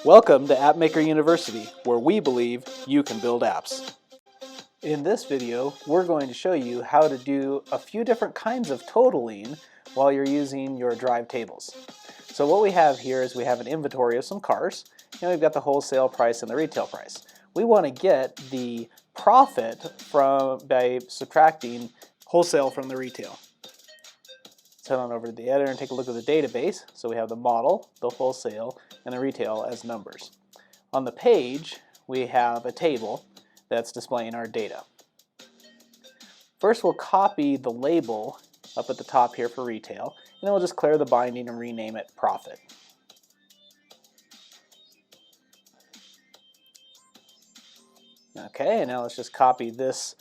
Welcome to AppMaker University, where we believe you can build apps. In this video, we're going to show you how to do a few different kinds of totaling while you're using your Drive tables. So what we have here is we have an inventory of some cars, and we've got the wholesale price and the retail price. We want to get the profit by subtracting wholesale from the retail. Let's head on over to the editor and take a look at the database. So we have the model, the wholesale, and the retail as numbers. On the page, we have a table that's displaying our data. First, we'll copy the label up at the top here for retail, and then we'll just clear the binding and rename it profit. Okay, and now let's just copy this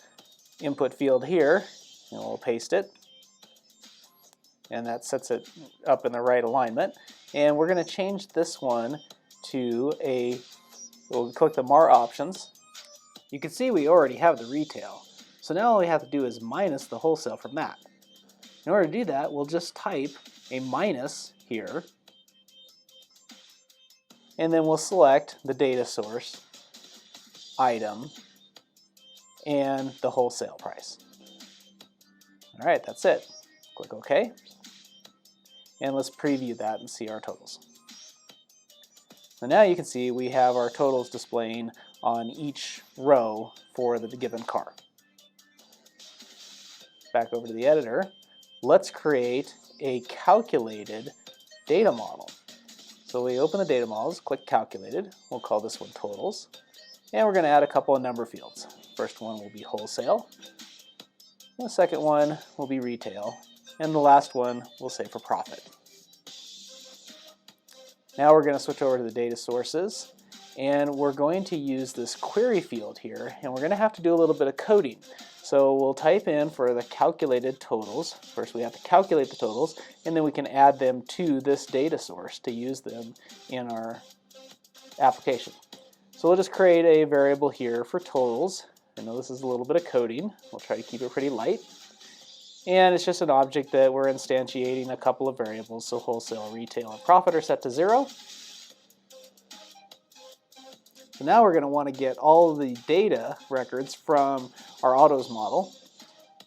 input field here, and we'll paste it. And that sets it up in the right alignment. And we're going to change this one to we'll click the More Options. You can see we already have the retail. So now all we have to do is minus the wholesale from that. In order to do that, we'll just type a minus here. And then we'll select the data source, item, and the wholesale price. All right, that's it. Click OK. And let's preview that and see our totals. So now you can see we have our totals displaying on each row for the given car. Back over to the editor. Let's create a calculated data model. So we open the data models, click Calculated. We'll call this one Totals. And we're going to add a couple of number fields. First one will be Wholesale. And the second one will be Retail. And the last one we'll say for profit. Now we're going to switch over to the data sources, and we're going to use this query field here, and we're going to have to do a little bit of coding. So we'll type in for the calculated totals. First we have to calculate the totals, and then we can add them to this data source to use them in our application. So we'll just create a variable here for totals. I know this is a little bit of coding. We'll try to keep it pretty light. And it's just an object that we're instantiating a couple of variables, so wholesale, retail, and profit are set to 0. So now we're going to want to get all of the data records from our autos model.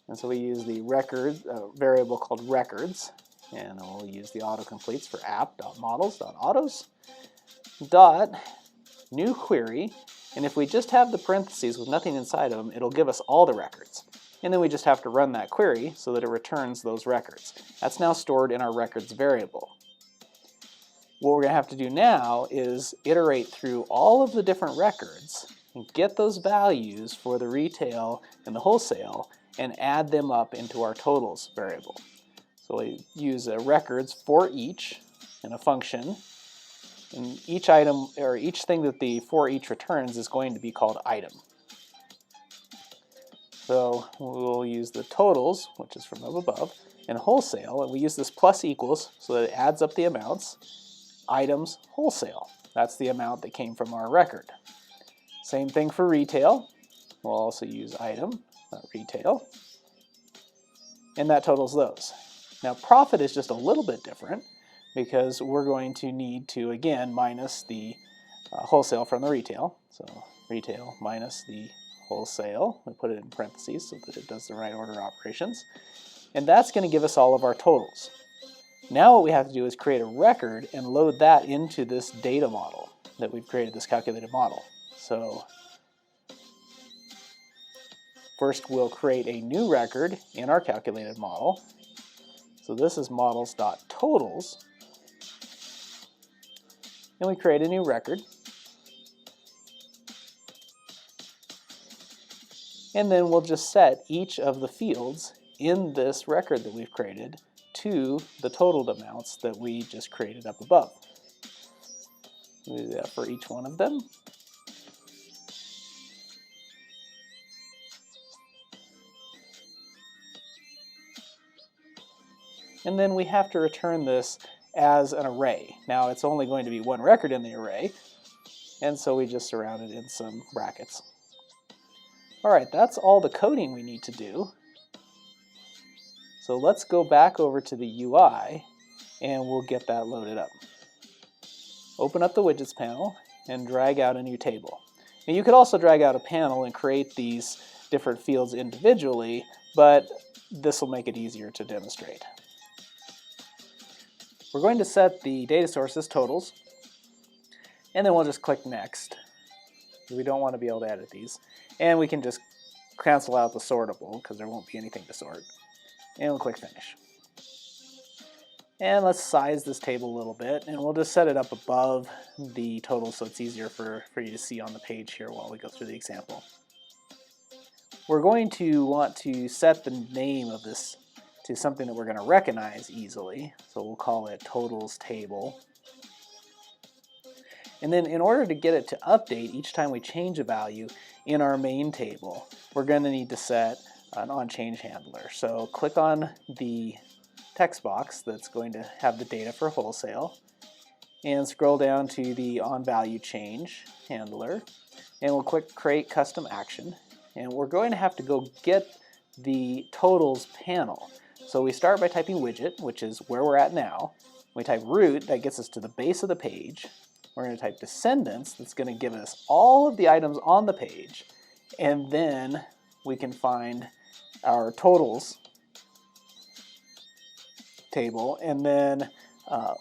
And so we use the record variable called records, and we'll use the autocompletes for app.models.autos dot new query. And if we just have the parentheses with nothing inside of them, it'll give us all the records. And then we just have to run that query so that it returns those records. That's now stored in our records variable. What we're going to have to do now is iterate through all of the different records and get those values for the retail and the wholesale and add them up into our totals variable. So we use a records for each in a function. And each item, or each thing that the for each returns, is going to be called item. So we'll use the totals, which is from up above, and wholesale, and we use this plus equals so that it adds up the amounts. Items wholesale, that's the amount that came from our record. Same thing for retail. We'll also use item, retail, and that totals those. Now profit is just a little bit different because we're going to need to, again, minus the wholesale from the retail. So retail minus the wholesale, we put it in parentheses so that it does the right order operations, and that's going to give us all of our totals. Now what we have to do is create a record and load that into this data model that we've created, this calculated model. So first we'll create a new record in our calculated model. So this is models.totals, and we create a new record. And then we'll just set each of the fields in this record that we've created to the totaled amounts that we just created up above. We'll do that for each one of them. And then we have to return this as an array. Now it's only going to be one record in the array, and so we just surround it in some brackets. Alright, that's all the coding we need to do. So let's go back over to the UI and we'll get that loaded up. open up the widgets panel and drag out a new table. Now you could also drag out a panel and create these different fields individually, but this will make it easier to demonstrate. We're going to set the data source as totals, and then we'll just click next. We don't want to be able to edit these. And we can just cancel out the sortable because there won't be anything to sort. And we'll click finish. And let's size this table a little bit, and we'll just set it up above the total so it's easier for you to see on the page here while we go through the example. We're going to want to set the name of this to something that we're going to recognize easily. So we'll call it totals table. And then in order to get it to update each time we change a value in our main table, we're going to need to set an onChange handler. So click on the text box that's going to have the data for wholesale and scroll down to the onValueChange handler, and we'll click create custom action, and we're going to have to go get the totals panel. So we start by typing widget, which is where we're at now. We type root, that gets us to the base of the page. We're going to type descendants, that's going to give us all of the items on the page, and then we can find our totals table, and then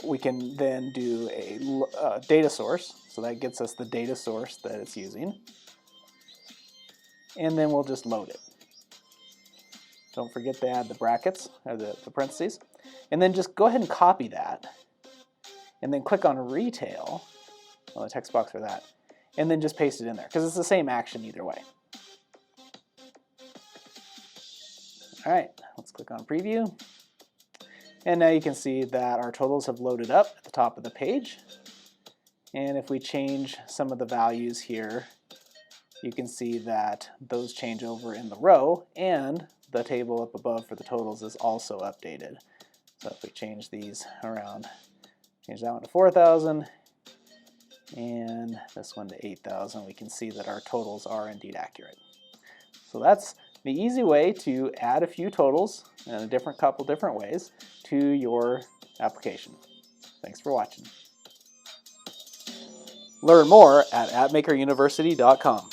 we can then do a data source, so that gets us the data source that it's using, and then we'll just load it. Don't forget to add the brackets, or the parentheses, and then just go ahead and copy that, and then click on retail, the text box for that, and then just paste it in there, because it's the same action either way. All right, let's click on preview. And now you can see that our totals have loaded up at the top of the page. And if we change some of the values here, you can see that those change over in the row, and the table up above for the totals is also updated. So if we change these around, change that one to 4,000 and this one to 8,000, we can see that our totals are indeed accurate. So that's the easy way to add a few totals in a couple different ways to your application. Thanks for watching. Learn more at appmakeruniversity.com.